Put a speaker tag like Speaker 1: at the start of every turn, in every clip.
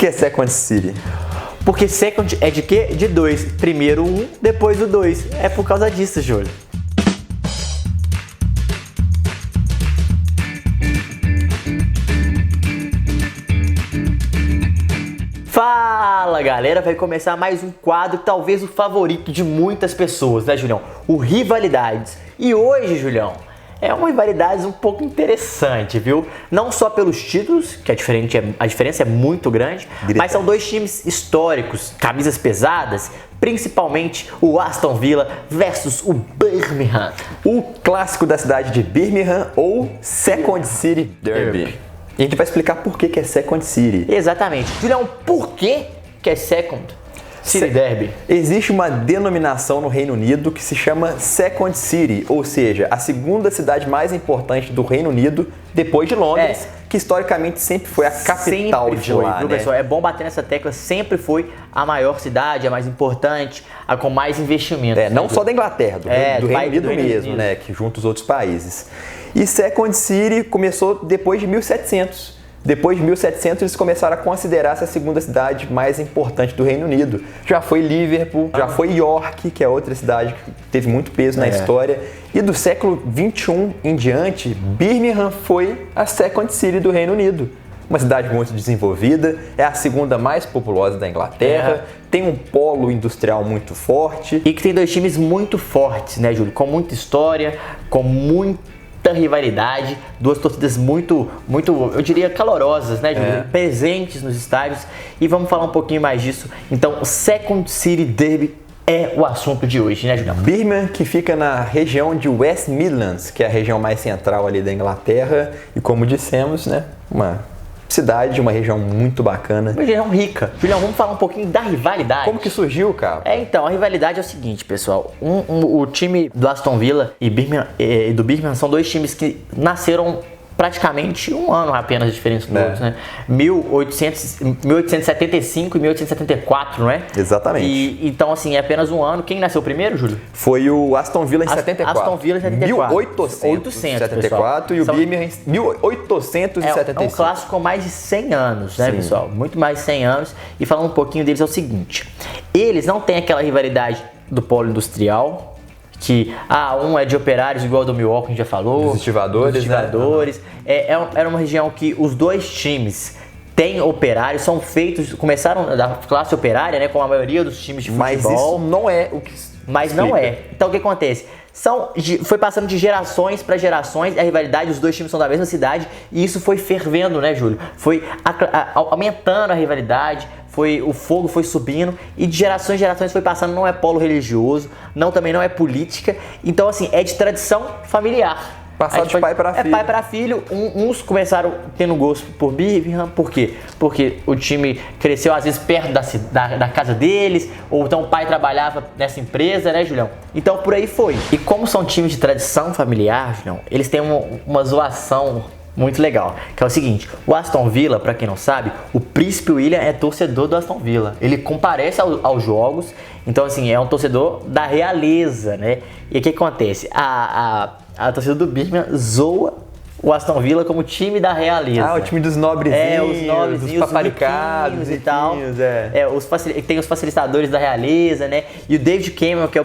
Speaker 1: que é Second City?
Speaker 2: Porque second é de quê? De 2. Primeiro um, depois o 2. É por causa disso, Júlio. Fala galera, vai começar mais um quadro, talvez o favorito de muitas pessoas, né, Julião? O Rivalidades. E hoje, Julião, é uma rivalidade um pouco interessante, viu? Não só pelos títulos, que a diferença é muito grande, mas são dois times históricos, camisas pesadas, principalmente o Aston Villa versus o Birmingham.
Speaker 1: O clássico da cidade de Birmingham ou Second City Derby. E a gente vai explicar por que é Second City.
Speaker 2: Exatamente. Julião, por que é Second City Derby?
Speaker 1: Existe uma denominação no Reino Unido que se chama Second City, ou seja, a segunda cidade mais importante do Reino Unido, depois de Londres, que historicamente sempre foi a capital de lá,
Speaker 2: viu,
Speaker 1: né?
Speaker 2: pessoal? É bom bater nessa tecla, sempre foi a maior cidade, a mais importante, a com mais investimento.
Speaker 1: Não só da Inglaterra, do Reino Unido mesmo,
Speaker 2: Unido.
Speaker 1: né? Que junta os outros países. E Second City começou depois de 1700. Depois de 1700, eles começaram a considerar essa segunda cidade mais importante do Reino Unido. Já foi Liverpool, já foi York, que é outra cidade que teve muito peso na história. E do século 21 em diante, Birmingham foi a Second City do Reino Unido. Uma cidade muito desenvolvida, é a segunda mais populosa da Inglaterra, tem um polo industrial muito forte.
Speaker 2: E que tem dois times muito fortes, né, Júlio? Com muita história, com muita rivalidade, duas torcidas muito, eu diria, calorosas, né, Júlio? Presentes nos estádios. E vamos falar um pouquinho mais disso. Então, o Second City Derby é o assunto de hoje, né, Julião?
Speaker 1: Birmingham, que fica na região de West Midlands, que é a região mais central ali da Inglaterra. E como dissemos, né, uma cidade, uma região muito bacana.
Speaker 2: Uma região rica. Julião, vamos falar um pouquinho da rivalidade.
Speaker 1: Como que surgiu, cara?
Speaker 2: Então, a rivalidade é o seguinte, pessoal. O time do Aston Villa e do Birmingham são dois times que nasceram praticamente um ano apenas de diferença dos outros, né? 1875 e 1874, não é?
Speaker 1: Exatamente.
Speaker 2: Então, assim, é apenas um ano. Quem nasceu primeiro, Júlio?
Speaker 1: Foi o Aston Villa em 74.
Speaker 2: Aston Villa em 74.
Speaker 1: 1874 e o Birmingham em 1875.
Speaker 2: É um clássico com mais de 100 anos, né, pessoal? Muito mais de 100 anos. E falando um pouquinho deles é o seguinte. Eles não têm aquela rivalidade do polo industrial, que um é de operários igual do Milwaukee, a gente já falou.
Speaker 1: Dos estivadores,
Speaker 2: né? Era uma região que os dois times têm operários, são feitos, começaram da classe operária, né, como a maioria dos times de futebol.
Speaker 1: Mas isso não é o que
Speaker 2: Mas não é. Então o que acontece? Foi passando de gerações para gerações, a rivalidade, os dois times são da mesma cidade, e isso foi fervendo, né, Júlio? Foi aumentando a rivalidade, o fogo foi subindo, e de gerações em gerações foi passando. Não é polo religioso, também não é política, então assim, é de tradição familiar.
Speaker 1: Passado de pai para filho.
Speaker 2: É pai para filho. Uns começaram tendo gosto por Birmingham. Por quê? Porque o time cresceu às vezes perto da casa deles, ou então o pai trabalhava nessa empresa, né, Julião? Então por aí foi. E como são times de tradição familiar, Julião, eles têm uma zoação muito legal, que é o seguinte: o Aston Villa, para quem não sabe, o Príncipe William é torcedor do Aston Villa. Ele comparece aos jogos, então assim, é um torcedor da realeza, né? E o que acontece? A torcida do Birmingham zoa o Aston Villa como time da realeza.
Speaker 1: O time dos nobrezinhos,
Speaker 2: os nobrezinhos,
Speaker 1: dos paparicados
Speaker 2: e tal. Tem os facilitadores da realeza, né? E o David Cameron, que é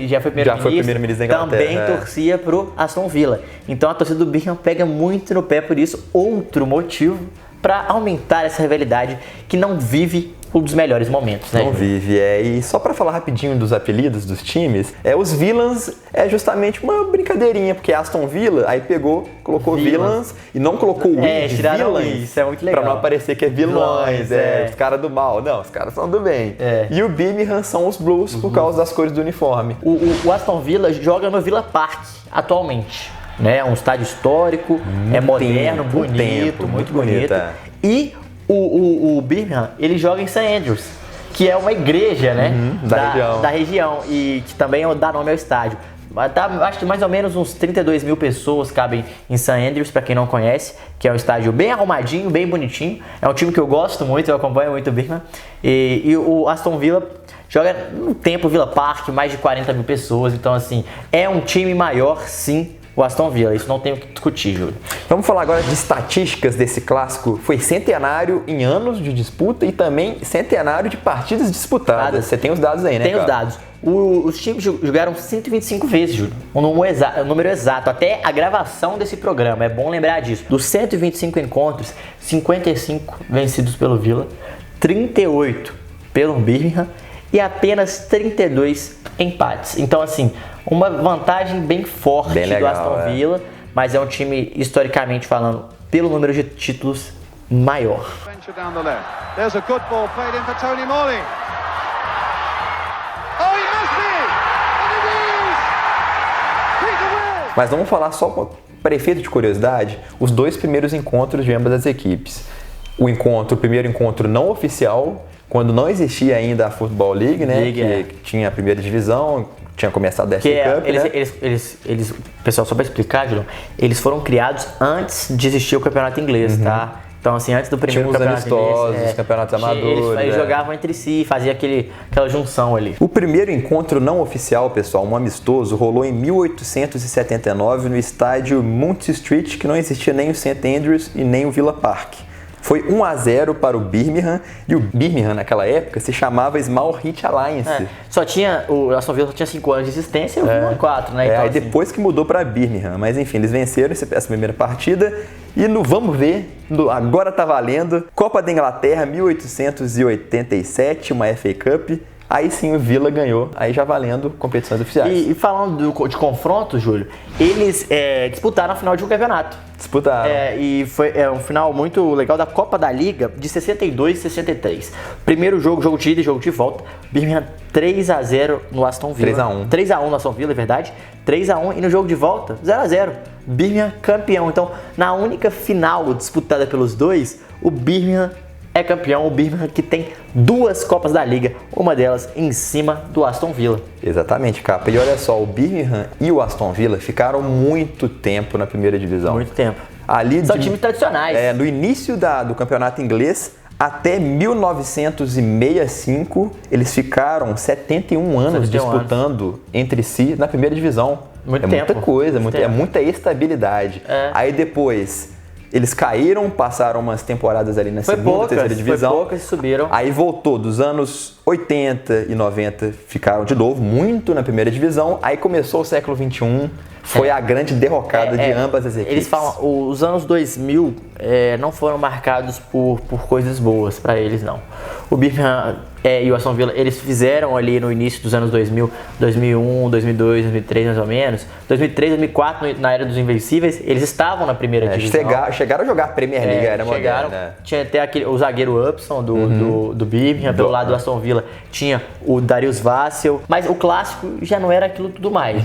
Speaker 2: já foi primeiro-ministro da Inglaterra, também torcia pro Aston Villa. Então a torcida do Birmingham pega muito no pé por isso. Outro motivo para aumentar essa rivalidade que não vive um dos melhores momentos, né?
Speaker 1: Não vive, E só para falar rapidinho dos apelidos dos times, os Villains é justamente uma brincadeirinha, porque Aston Villa aí colocou Villains e não colocou o de Villains.
Speaker 2: Isso é muito legal.
Speaker 1: Pra não aparecer que é vilões, os caras do mal. Não, os caras são do bem. E o Birmingham são os Blues por causa das cores do uniforme.
Speaker 2: O Aston Villa joga no Villa Park atualmente, né? É um estádio histórico, moderno, muito bonito. E o Birmingham, ele joga em St. Andrews, que é uma igreja, né, da região, e que também dá nome ao estádio. Acho que mais ou menos uns 32 mil pessoas cabem em St. Andrews, para quem não conhece, que é um estádio bem arrumadinho, bem bonitinho. É um time que eu gosto muito, eu acompanho muito o Birmingham. E o Aston Villa joga no Villa Park, mais de 40 mil pessoas. Então, assim, é um time maior, sim. o Aston Villa. Isso não tem o que discutir, Júlio.
Speaker 1: Vamos falar agora de estatísticas desse clássico. Foi centenário em anos de disputa e também centenário de partidas disputadas. Você tem os dados aí, né?
Speaker 2: Tem os dados. Os times jogaram 125 vezes, Júlio. Um número exato. Até a gravação desse programa. É bom lembrar disso. Dos 125 encontros, 55 vencidos pelo Villa, 38 pelo Birmingham e apenas 32 empates. Então, assim, uma vantagem bem forte do Aston Villa, mas é um time, historicamente falando, pelo número de títulos, maior.
Speaker 1: Mas vamos falar só para efeito de curiosidade, os 2 primeiros encontros de ambas as equipes. O primeiro encontro não oficial, quando não existia ainda a Football League, né? Que tinha a primeira divisão, tinha começado a FA Cup,
Speaker 2: eles, pessoal, só para explicar, Julião, eles foram criados antes de existir o campeonato inglês, tá? Então, assim, antes do primeiro campeonato inglês,
Speaker 1: os campeonatos amadores.
Speaker 2: Eles jogavam entre si, fazia aquela junção ali.
Speaker 1: O primeiro encontro não oficial, pessoal, um amistoso, rolou em 1879 no estádio Moonts Street, que não existia nem o St Andrews e nem o Villa Park. Foi 1-0 para o Birmingham, e o Birmingham naquela época se chamava Small Heat Alliance.
Speaker 2: O Aston Villa só tinha 5 anos de existência e o Villa 4, né? Então,
Speaker 1: aí depois que mudou para Birmingham, mas enfim, eles venceram essa primeira partida. E vamos ver, agora tá valendo, Copa da Inglaterra 1887, uma FA Cup. Aí sim o Villa ganhou, aí já valendo competições oficiais.
Speaker 2: E falando de confronto, Júlio, eles disputaram a final de um campeonato.
Speaker 1: Disputaram.
Speaker 2: E foi um final muito legal da Copa da Liga de 62 e 63. Primeiro jogo de ida e jogo de volta. Birmingham 3-0 no Aston Villa.
Speaker 1: 3-1.
Speaker 2: 3-1 no Aston Villa, é verdade. 3-1 e no jogo de volta, 0-0. Birmingham campeão. Então, na única final disputada pelos dois, o Birmingham é campeão, o Birmingham que tem 2 Copas da Liga, uma delas em cima do Aston Villa.
Speaker 1: Exatamente, Capa. E olha só, o Birmingham e o Aston Villa ficaram muito tempo na primeira divisão.
Speaker 2: Muito tempo.
Speaker 1: São
Speaker 2: times tradicionais.
Speaker 1: No início do campeonato inglês, até 1965, eles ficaram 71 anos disputando entre si na primeira divisão.
Speaker 2: Muito tempo.
Speaker 1: Muita coisa, muita estabilidade. Aí depois eles caíram, passaram umas temporadas ali na segunda, terceira divisão.
Speaker 2: Foi poucas, subiram.
Speaker 1: Aí voltou dos anos 80 e 90, ficaram de novo muito na primeira divisão. Aí começou o século 21, foi a grande derrocada de ambas as equipes.
Speaker 2: Eles falam, os anos 2000 não foram marcados por coisas boas para eles, não. O Birmingham e o Aston Villa, eles fizeram ali no início dos anos 2000, 2001, 2002, 2003 mais ou menos. 2003, 2004, na era dos Invencíveis, eles estavam na primeira divisão.
Speaker 1: Chegaram a jogar a Premier League, era moderna.
Speaker 2: Tinha até o zagueiro Upson do Birmingham, pelo lado do Aston Villa tinha o Darius Vassell, mas o clássico já não era aquilo tudo mais.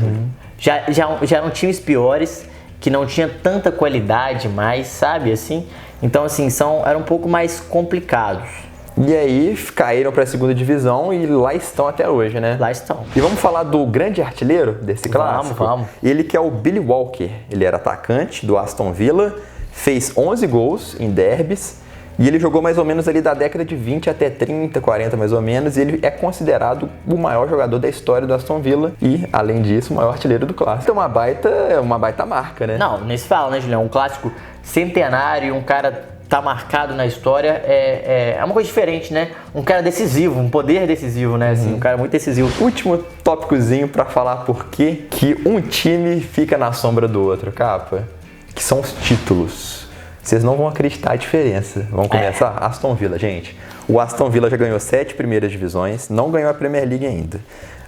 Speaker 2: Já eram times piores, que não tinha tanta qualidade mais, sabe, assim? Então, assim, eram um pouco mais complicados.
Speaker 1: E aí caíram para a segunda divisão e lá estão até hoje, né?
Speaker 2: Lá estão.
Speaker 1: E vamos falar do grande artilheiro desse clássico?
Speaker 2: Vamos.
Speaker 1: Ele que é o Billy Walker. Ele era atacante do Aston Villa, fez 11 gols em derbys e ele jogou mais ou menos ali da década de 20 até 30, 40 mais ou menos, e ele é considerado o maior jogador da história do Aston Villa e, além disso, o maior artilheiro do clássico. Então uma baita marca, né?
Speaker 2: Não, nem se fala, né, Julião? Um clássico centenário, um cara tá marcado na história, é uma coisa diferente, né? Um cara decisivo, um poder decisivo, né? Assim, um cara muito decisivo.
Speaker 1: Último tópicozinho pra falar por que um time fica na sombra do outro, Capa, que são os títulos. Vocês não vão acreditar a diferença. Vamos começar? Aston Villa, gente. O Aston Villa já ganhou 7 primeiras divisões, não ganhou a Premier League ainda.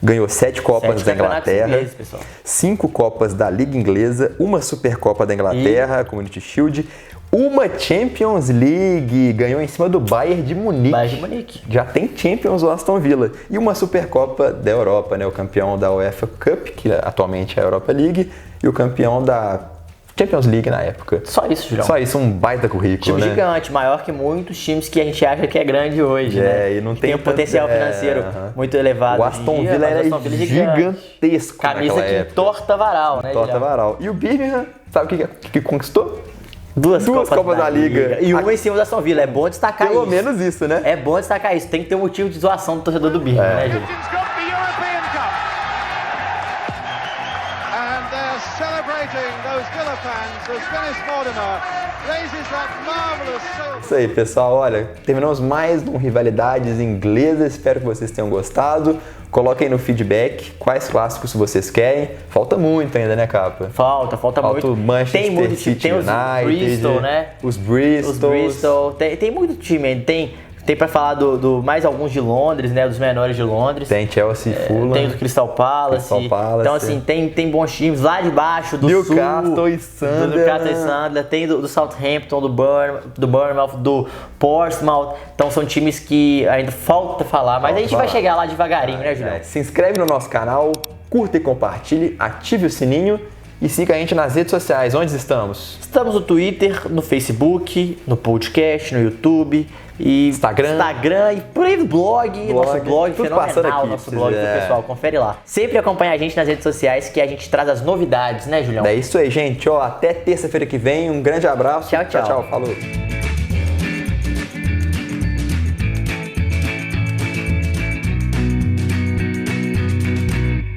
Speaker 1: Ganhou 7 Copas da Inglaterra, 5 Copas da Liga Inglesa, uma Supercopa da Inglaterra, Community Shield, uma Champions League, ganhou em cima do Bayern de Munique. Já tem Champions o Aston Villa. E uma Supercopa da Europa, né? O campeão da UEFA Cup, que atualmente é a Europa League, e o campeão da Champions League na época.
Speaker 2: Só isso, Julião.
Speaker 1: Só isso, um baita currículo,
Speaker 2: time gigante, maior que muitos times que a gente acha que é grande hoje, né?
Speaker 1: E não tem
Speaker 2: um potencial financeiro muito elevado.
Speaker 1: O Aston Villa era gigantesco.
Speaker 2: Camisa que entorta varal, né?
Speaker 1: Entorta varal. E o Birmingham, sabe o que conquistou?
Speaker 2: Duas Copas da Liga. E uma
Speaker 1: em
Speaker 2: cima da Aston Villa. É bom destacar
Speaker 1: Pelo menos isso, né?
Speaker 2: É bom destacar isso. Tem que ter um motivo de zoação do torcedor do Birmingham, né, Júlio?
Speaker 3: And they're celebrating
Speaker 1: Isso aí, pessoal. Olha, terminamos mais um Rivalidades Inglesas. Espero que vocês tenham gostado. Coloquem no feedback quais clássicos vocês querem. Falta muito ainda, né, Capa?
Speaker 2: Falta muito.
Speaker 1: O Manchester
Speaker 2: Tem muito
Speaker 1: City,
Speaker 2: tem os
Speaker 1: United,
Speaker 2: Bristol, né?
Speaker 1: Os Bristol.
Speaker 2: Tem muito time ainda. Tem pra falar do mais alguns de Londres, né? Dos menores de Londres.
Speaker 1: Tem Chelsea, Fulham.
Speaker 2: Tem o Crystal Palace. Então, assim, tem bons times lá de baixo, do
Speaker 1: Newcastle
Speaker 2: sul.
Speaker 1: E Sunderland.
Speaker 2: Do Newcastle e Sunderland. Tem do Southampton, do Bournemouth, do Portsmouth. Então, são times que ainda falta falar. Mas a gente vai chegar lá devagarinho, né, Julião?
Speaker 1: Se inscreve no nosso canal, curta e compartilhe, ative o sininho. E siga a gente nas redes sociais. Onde estamos?
Speaker 2: Estamos no Twitter, no Facebook, no podcast, no YouTube, e
Speaker 1: Instagram
Speaker 2: e por aí no blog. Nosso blog
Speaker 1: tudo passando
Speaker 2: fenomenal,
Speaker 1: aqui,
Speaker 2: nosso blog, pessoal, confere lá. Sempre acompanha a gente nas redes sociais que a gente traz as novidades, né, Julião?
Speaker 1: É isso aí, gente. Até terça-feira que vem. Um grande abraço.
Speaker 2: Tchau.
Speaker 1: Falou.